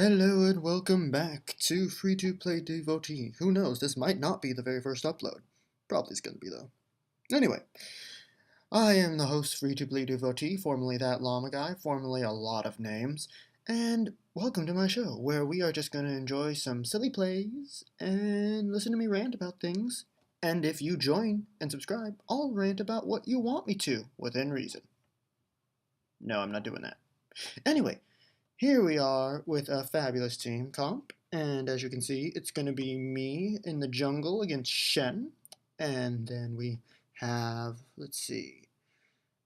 Hello and welcome back to Free-to-Play Devotee. Who knows, this might not be the very first upload. Probably is going to be though. Anyway, I am the host Free-to-Play Devotee, formerly That Llama Guy, formerly a lot of names, and welcome to my show, where we are just going to enjoy some silly plays and listen to me rant about things. And if you join and subscribe, I'll rant about what you want me to, within reason. No, I'm not doing that. Anyway, here we are with a fabulous team comp, and as you can see, it's going to be me in the jungle against Shen, and then we have, let's see,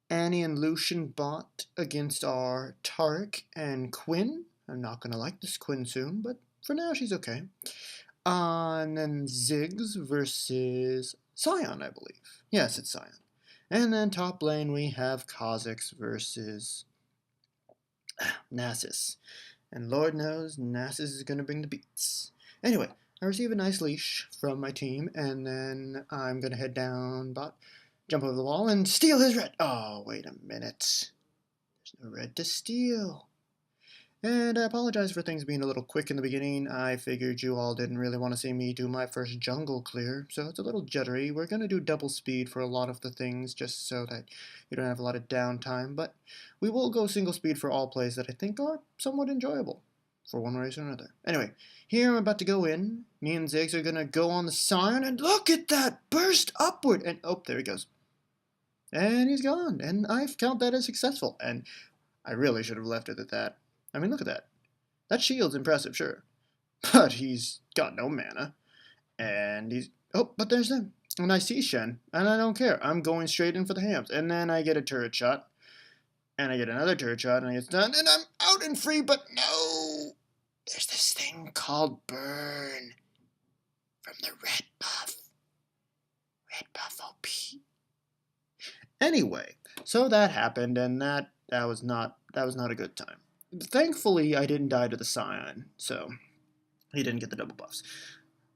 Annie and Lucian bot against our Tarek and Quinn. I'm not going to like this Quinn soon, but for now she's okay. And then Ziggs versus Sion, I believe. Yes, it's Sion. And then top lane we have Kha'Zix versus Nasus. And Lord knows, Nasus is going to bring the beats. Anyway, I receive a nice leash from my team, and then I'm going to head down bot, jump over the wall, and steal his red. Oh, wait a minute. There's no red to steal. And I apologize for things being a little quick in the beginning. I figured you all didn't really want to see me do my first jungle clear, so it's a little jittery. We're going to do double speed for a lot of the things, just so that you don't have a lot of downtime, but we will go single speed for all plays that I think are somewhat enjoyable, for one reason or another. Anyway, here I'm about to go in. Me and Ziggs are going to go on the Sion, and look at that! Burst upward! And, oh, there he goes. And he's gone, and I count that as successful, and I really should have left it at that. I mean, look at that. That shield's impressive, sure. But he's got no mana. And he's... Oh, but there's them. And I see Shen, and I don't care. I'm going straight in for the hams. And then I get a turret shot. And I get another turret shot, and I get done. And I'm out and free, but no! There's this thing called burn. From the red buff. Red buff OP. Anyway, so that happened, and that was not a good time. Thankfully, I didn't die to the Scion, so he didn't get the double buffs.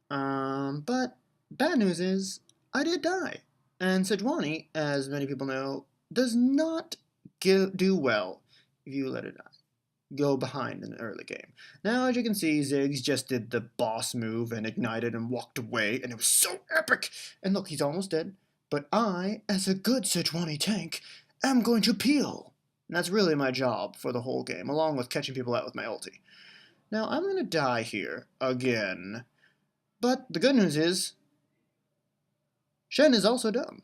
But bad news is, I did die. And Sejuani, as many people know, does not do well if you let it go behind in the early game. Now, as you can see, Ziggs just did the boss move and ignited and walked away, and it was so epic! And look, he's almost dead. But I, as a good Sejuani tank, am going to peel. And that's really my job for the whole game, along with catching people out with my ulti. Now, I'm going to die here again. But the good news is, Shen is also dumb.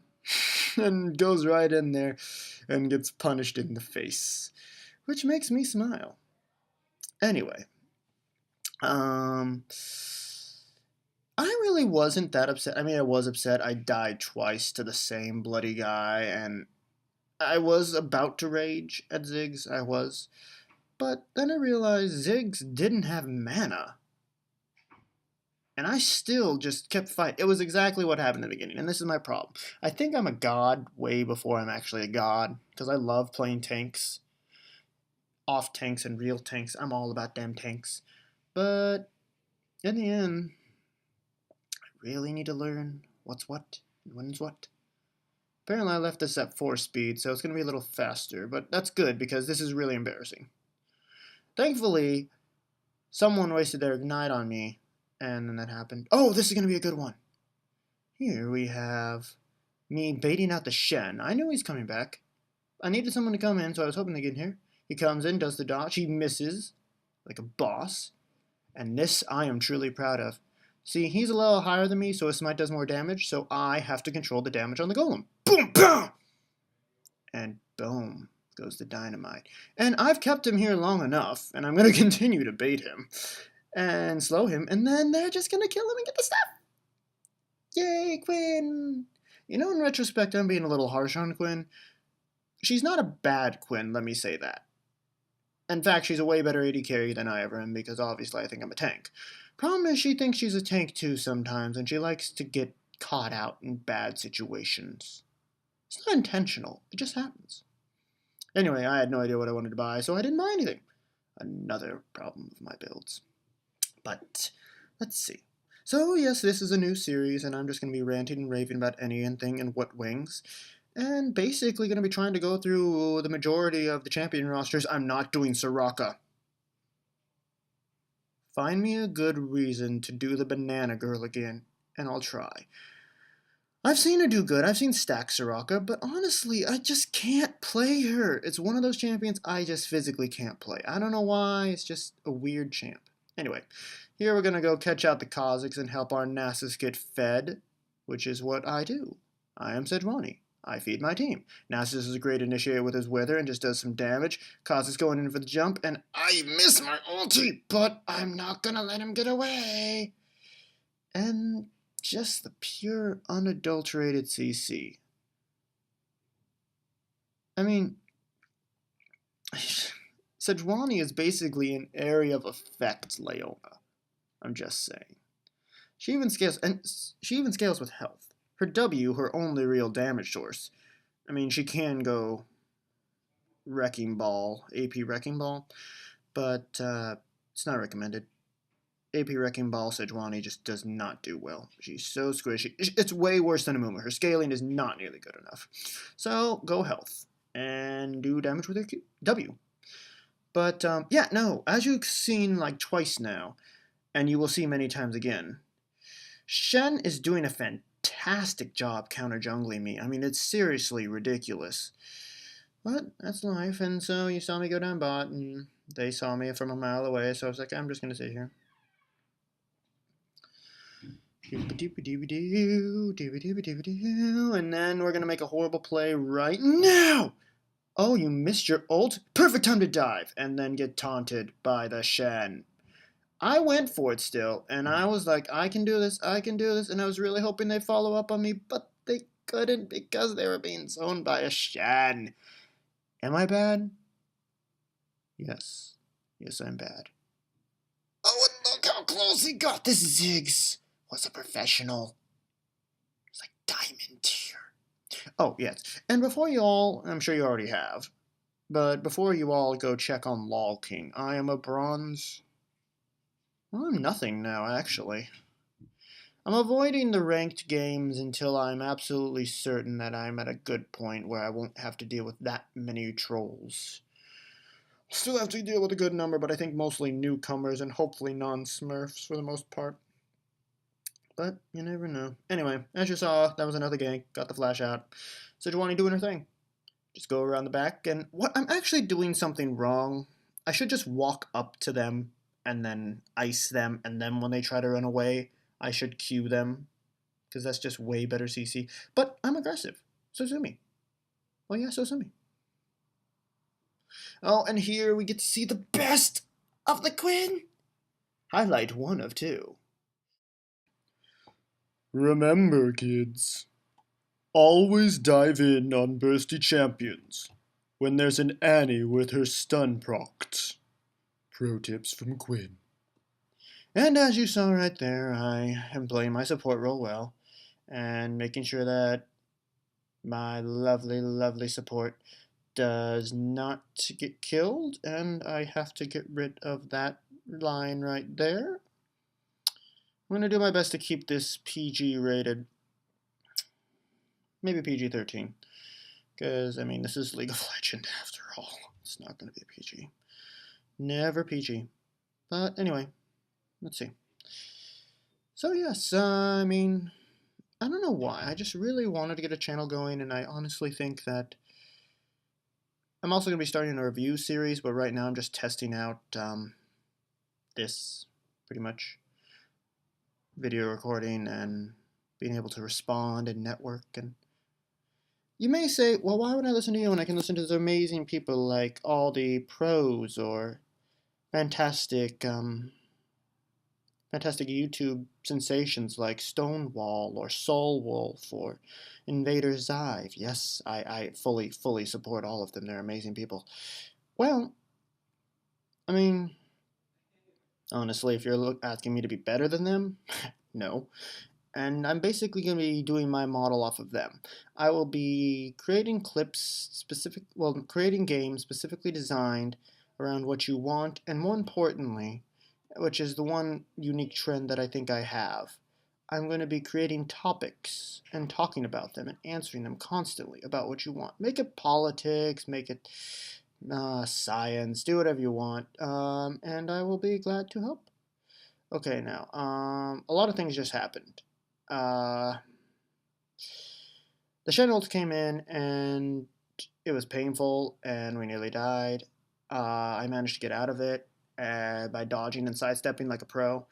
And goes right in there and gets punished in the face. Which makes me smile. Anyway. I really wasn't that upset. I mean, I was upset. I died twice to the same bloody guy, and I was about to rage at Ziggs, I was. But then I realized Ziggs didn't have mana. And I still just kept fighting. It was exactly what happened in the beginning, and this is my problem. I think I'm a god way before I'm actually a god, because I love playing tanks. Off tanks and real tanks. I'm all about damn tanks. But in the end, I really need to learn what's what and when's what. Apparently I left this at 4 speed, so it's going to be a little faster, but that's good because this is really embarrassing. Thankfully, someone wasted their ignite on me, and then that happened. Oh, this is going to be a good one. Here we have me baiting out the Shen. I knew he's coming back. I needed someone to come in, so I was hoping to get in here. He comes in, does the dodge, he misses, like a boss, and this I am truly proud of. See, he's a little higher than me, so his smite does more damage, so I have to control the damage on the golem. Boom, boom! And boom goes the dynamite. And I've kept him here long enough, and I'm going to continue to bait him and slow him, and then they're just going to kill him and get the stuff. Yay, Quinn! You know, in retrospect, I'm being a little harsh on Quinn. She's not a bad Quinn, let me say that. In fact, she's a way better AD carry than I ever am, because obviously I think I'm a tank. Problem is, she thinks she's a tank too sometimes, and she likes to get caught out in bad situations. It's not intentional, it just happens. Anyway, I had no idea what I wanted to buy, so I didn't buy anything. Another problem with my builds. But, let's see. So, yes, this is a new series, and I'm just going to be ranting and raving about anything and what wings. And basically going to be trying to go through the majority of the champion rosters. I'm not doing Soraka. Find me a good reason to do the banana girl again, and I'll try. I've seen her do good. I've seen stack Soraka, but honestly, I just can't play her. It's one of those champions I just physically can't play. I don't know why. It's just a weird champ. Anyway, here we're going to go catch out the Kazakhs and help our Nasus get fed, which is what I do. I am Sejuani. I feed my team. Nasus is a great initiator with his wither and just does some damage. Kazakh's going in for the jump, and I miss my ulti, but I'm not going to let him get away. And just the pure, unadulterated CC. I mean, Sejuani is basically an area of effect Leona. I'm just saying. She even scales with health. Her W, her only real damage source. I mean, she can go Wrecking Ball, AP Wrecking Ball, but it's not recommended. AP Wrecking Ball Sejuani just does not do well. She's so squishy. It's way worse than Amuma. Her scaling is not nearly good enough. So, go health. And do damage with her W. But, yeah, no. As you've seen, like, twice now, and you will see many times again, Shen is doing a fantastic job counter-jungling me. I mean, it's seriously ridiculous. But that's life, and so you saw me go down bot, and they saw me from a mile away, so I was like, I'm just going to sit here. And then we're going to make a horrible play right now. Oh, you missed your ult? Perfect time to dive. And then get taunted by the Shen. I went for it still, and I was like, I can do this, and I was really hoping they'd follow up on me, but they couldn't because they were being zoned by a Shen. Am I bad? Yes. Yes, I'm bad. Oh, and look how close he got. This Ziggs was a professional. It's like diamond tier. Oh, yes. And before you all, I'm sure you already have, but before you all go check on LOL King, I am a bronze. Well, I'm nothing now, actually. I'm avoiding the ranked games until I'm absolutely certain that I'm at a good point where I won't have to deal with that many trolls. Still have to deal with a good number, but I think mostly newcomers and hopefully non-smurfs for the most part. But you never know. Anyway, as you saw, that was another gank. Got the flash out. Sejuani doing her thing. Just go around the back, and what I'm actually doing something wrong. I should just walk up to them and then ice them, and then when they try to run away, I should cue them, because that's just way better CC. But I'm aggressive. So sue me. Well, yeah, so sue me. Oh, and here we get to see the best of the Queen. Highlight 1 of 2. Remember, kids, always dive in on bursty champions when there's an Annie with her stun procced. Pro tips from Quinn. And as you saw right there, I am playing my support role well and making sure that my lovely, lovely support does not get killed, and I have to get rid of that line right there. I'm going to do my best to keep this PG rated. Maybe PG-13. Because, I mean, this is League of Legends after all. It's not going to be a PG. Never PG. But anyway, let's see. So yes, I mean, I don't know why. I just really wanted to get a channel going, and I honestly think that I'm also going to be starting a review series, but right now I'm just testing out this, pretty much, video recording and being able to respond and network. And you may say, well, why would I listen to you when I can listen to those amazing people like all the pros or fantastic YouTube sensations like Stonewall or Soulwolf or Invader Zive. Yes, I fully support all of them. They're amazing people. Well, I mean, honestly, if you're asking me to be better than them, no. And I'm basically going to be doing my model off of them. I will be creating creating games specifically designed around what you want, and more importantly, which is the one unique trend that I think I have, I'm going to be creating topics and talking about them and answering them constantly about what you want. Make it politics, make it science, do whatever you want, and I will be glad to help. Okay, now, a lot of things just happened. Uh, the Shen ult came in, and it was painful, and we nearly died. I managed to get out of it by dodging and sidestepping like a pro.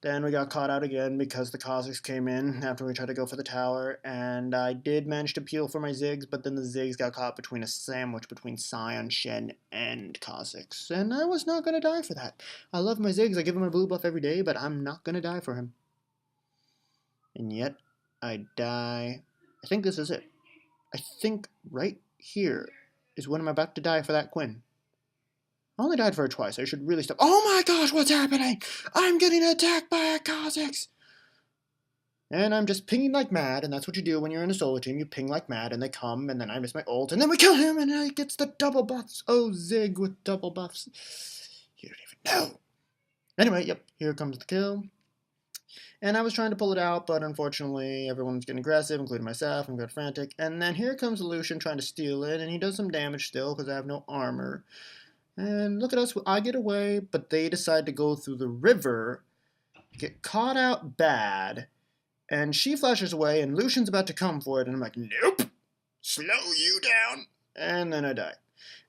Then we got caught out again because the Kazakhs came in after we tried to go for the tower, and I did manage to peel for my Ziggs, but then the Ziggs got caught between a sandwich between Sion, Shen, and Kazakhs, and I was not going to die for that. I love my Ziggs, I give him a blue buff every day, but I'm not going to die for him. And yet, I die. I think this is it. I think right here is when I'm about to die for that Quinn. I only died for her twice. I should really stop. Oh my gosh, what's happening? I'm getting attacked by a Kazakhs! And I'm just pinging like mad, and that's what you do when you're in a solo team. You ping like mad, and they come, and then I miss my ult, and then we kill him, and he gets the double buffs. Oh, Zig with double buffs. You don't even know. Anyway, yep, here comes the kill. And I was trying to pull it out, but unfortunately everyone's getting aggressive, including myself. I'm getting frantic. And then here comes Lucian trying to steal it, and he does some damage still because I have no armor. And look at us, I get away, but they decide to go through the river, get caught out bad, and she flashes away, and Lucian's about to come for it, and I'm like, nope, slow you down. And then I die.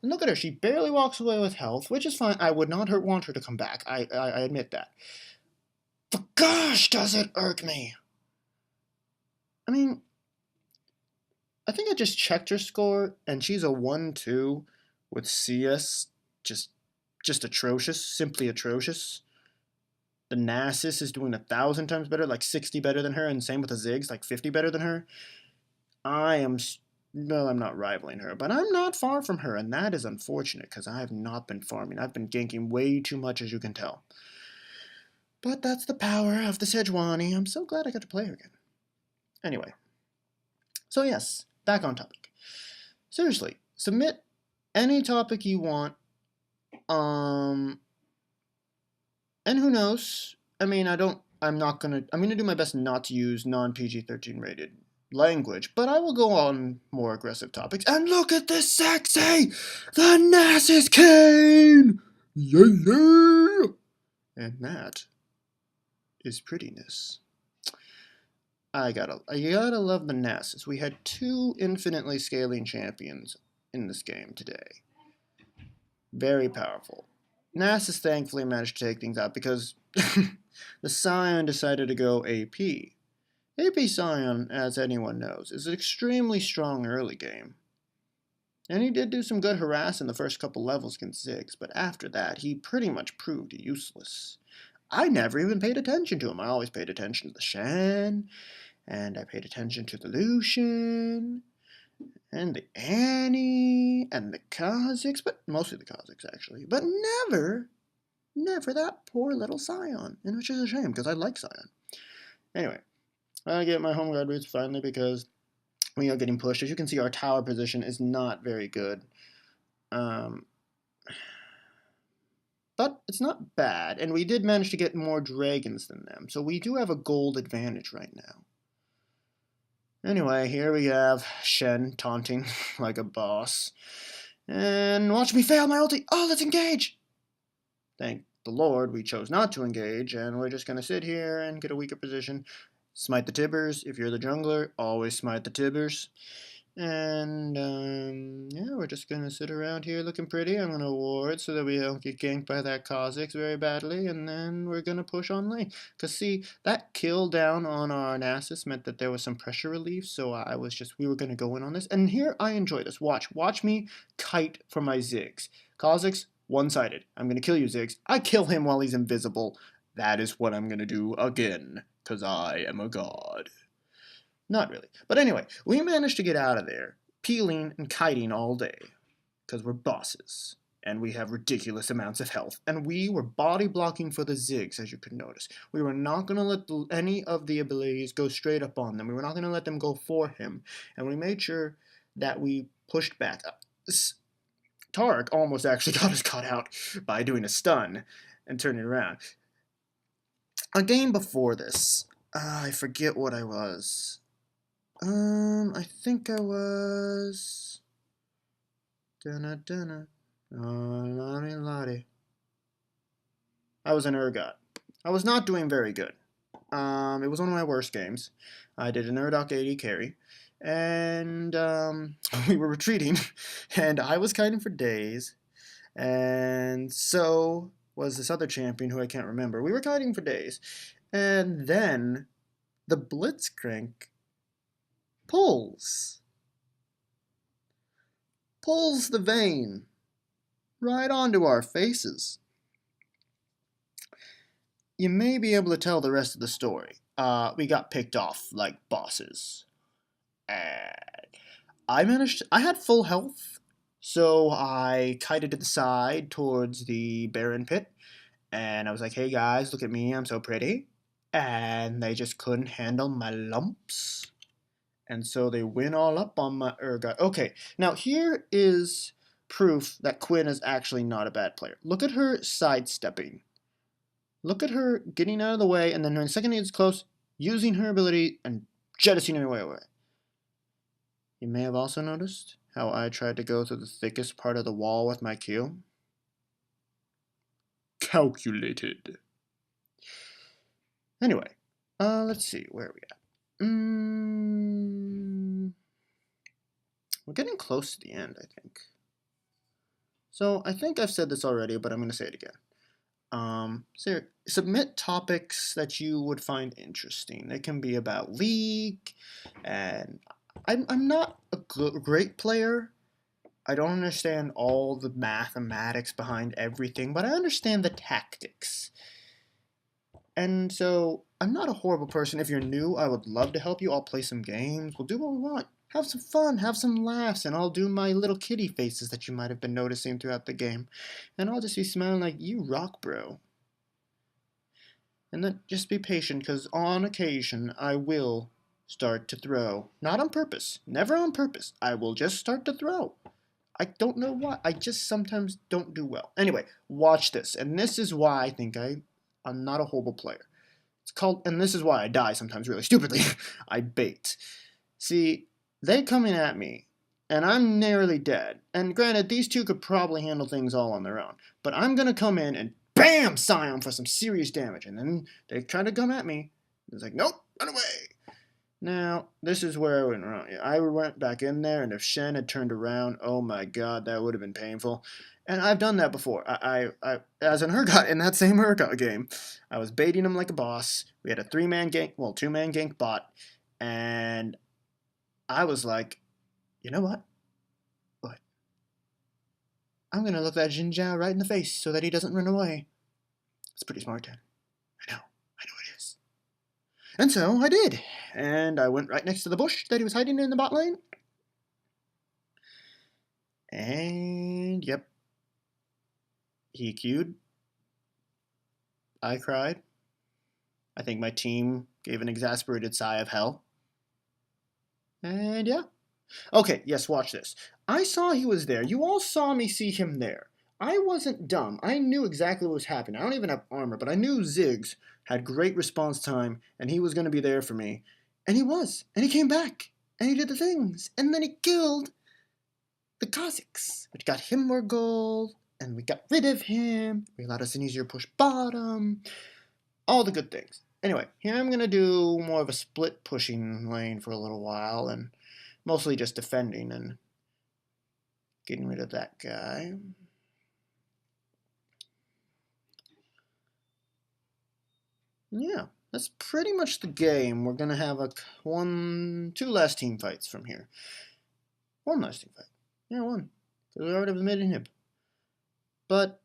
And look at her, she barely walks away with health, which is fine. I would not want her to come back, I admit that. But gosh, does it irk me. I mean, I think I just checked her score, and she's a 1-2 with CS. Just atrocious, simply atrocious. The Nasus is doing 1,000 times better, like 60 better than her, and same with the Ziggs, like 50 better than her. Well, I'm not rivaling her, but I'm not far from her, and that is unfortunate, because I have not been farming. I've been ganking way too much, as you can tell. But that's the power of the Sejuani. I'm so glad I got to play her again. Anyway. So yes, back on topic. Seriously, submit any topic you want. And who knows? I mean, I'm gonna do my best not to use non-PG-13 rated language, but I will go on more aggressive topics. And look at this sexy! The Nasus Cane! Yeah, yeah! And that is prettiness. You gotta love the Nasus. We had 2 infinitely scaling champions in this game today. Very powerful. Nasus thankfully managed to take things out because the Scion decided to go AP. AP Scion, as anyone knows, is an extremely strong early game. And he did do some good harass in the first couple levels against Ziggs, but after that, he pretty much proved useless. I never even paid attention to him. I always paid attention to the Shen, and I paid attention to the Lucian, and the Annie, and the Kazakhs, but mostly the Kazakhs actually, but never that poor little Scion, and which is a shame because I like Scion. Anyway, I get my home guard boots finally because we are getting pushed. As you can see, our tower position is not very good. But it's not bad, and we did manage to get more dragons than them, so we do have a gold advantage right now. Anyway, here we have Shen taunting like a boss. And watch me fail my ulti. Oh, let's engage! Thank the Lord we chose not to engage, and we're just going to sit here and get a weaker position. Smite the Tibbers. If you're the jungler, always smite the Tibbers. And, yeah, we're just going to sit around here looking pretty. I'm going to ward so that we don't get ganked by that Kha'Zix very badly. And then we're going to push on lane. Because, see, that kill down on our Nasus meant that there was some pressure relief. So we were going to go in on this. And here, I enjoy this. Watch me kite for my Ziggs. Kha'Zix, one-sided. I'm going to kill you, Ziggs. I kill him while he's invisible. That is what I'm going to do again. Because I am a god. Not really. But anyway, we managed to get out of there, peeling and kiting all day, because we're bosses, and we have ridiculous amounts of health, and we were body blocking for the Ziggs, as you could notice. We were not going to let any of the abilities go straight up on them. We were not going to let them go for him, and we made sure that we pushed back. Tarek almost actually got us caught out by doing a stun and turning around. A game before this, I forget what I was. I think I was... I was an Urgot. I was not doing very good. It was one of my worst games. I did an Urdok 80 carry, and we were retreating, and I was kiting for days, and so was this other champion who I can't remember. We were kiting for days, and then the Blitzcrank pulls the vein right onto our faces. You may be able to tell the rest of the story. We got picked off like bosses. And I had full health, so I kited to the side towards the Baron pit, and I was like, hey guys, look at me, I'm so pretty. And they just couldn't handle my lumps. And so they went all up on my Urgot. Okay, now here is proof that Quinn is actually not a bad player. Look at her sidestepping. Look at her getting out of the way, and then when the second is close, using her ability and jettisoning her way away. You may have also noticed how I tried to go through the thickest part of the wall with my Q. Calculated. Anyway, let's see, where are we at? We're getting close to the end, I think. So I think I've said this already, but I'm going to say it again. Submit topics that you would find interesting. They can be about League, and I'm not a great player. I don't understand all the mathematics behind everything, but I understand the tactics. And so I'm not a horrible person. If you're new, I would love to help you. I'll play some games. We'll do what we want. Have some fun, have some laughs, and I'll do my little kitty faces that you might have been noticing throughout the game. And I'll just be smiling like, you rock, bro. And then just be patient, because on occasion, I will start to throw. Not on purpose. Never on purpose. I will just start to throw. I don't know why. I just sometimes don't do well. Anyway, watch this. And this is why I think I'm not a horrible player. It's called, and this is why I die sometimes really stupidly. I bait. See, they coming at me, and I'm nearly dead. And granted, these two could probably handle things all on their own. But I'm going to come in and BAM! Scion for some serious damage. And then they try to come at me. It's like, nope, run away. Now, this is where I went wrong. I went back in there, and if Shen had turned around, oh my god, that would have been painful. And I've done that before. I as an Urgot in that same Urgot game, I was baiting him like a boss. We had a 2-man gank bot, and I was like, you know what? What? I'm gonna look that Jin Zhao right in the face so that he doesn't run away. It's pretty smart, Dad. I know it is. And so I did, and I went right next to the bush that he was hiding in the bot lane. And yep, he queued. I cried. I think my team gave an exasperated sigh of hell. And yeah. Okay, yes, watch this. I saw he was there. You all saw me see him there. I wasn't dumb. I knew exactly what was happening. I don't even have armor, but I knew Ziggs had great response time, and he was going to be there for me. And he was. And he came back. And he did the things. And then he killed the Kha'Zix, which got him more gold. And we got rid of him. We allowed us an easier push bottom. All the good things. Anyway, here I'm going to do more of a split pushing lane for a little while, and mostly just defending and getting rid of that guy. Yeah, that's pretty much the game. We're going to have two last team fights from here. One last team fight. Yeah, one. Because we already have made inhib. But,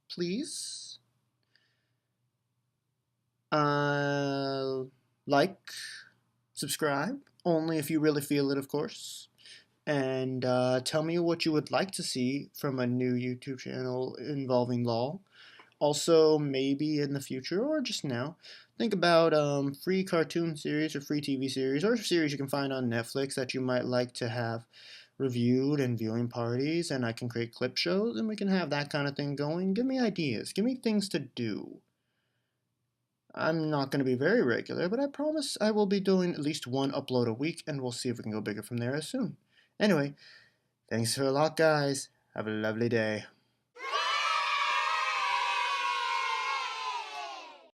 please, like, subscribe, only if you really feel it, of course. And tell me what you would like to see from a new YouTube channel involving LoL. Also, maybe in the future, or just now, think about free cartoon series or free TV series, or series you can find on Netflix that you might like to have reviewed and viewing parties, and I can create clip shows, and we can have that kind of thing going. Give me ideas. Give me things to do. I'm not going to be very regular, but I promise I will be doing at least one upload a week, and we'll see if we can go bigger from there as soon. Anyway, thanks for a lot, guys. Have a lovely day.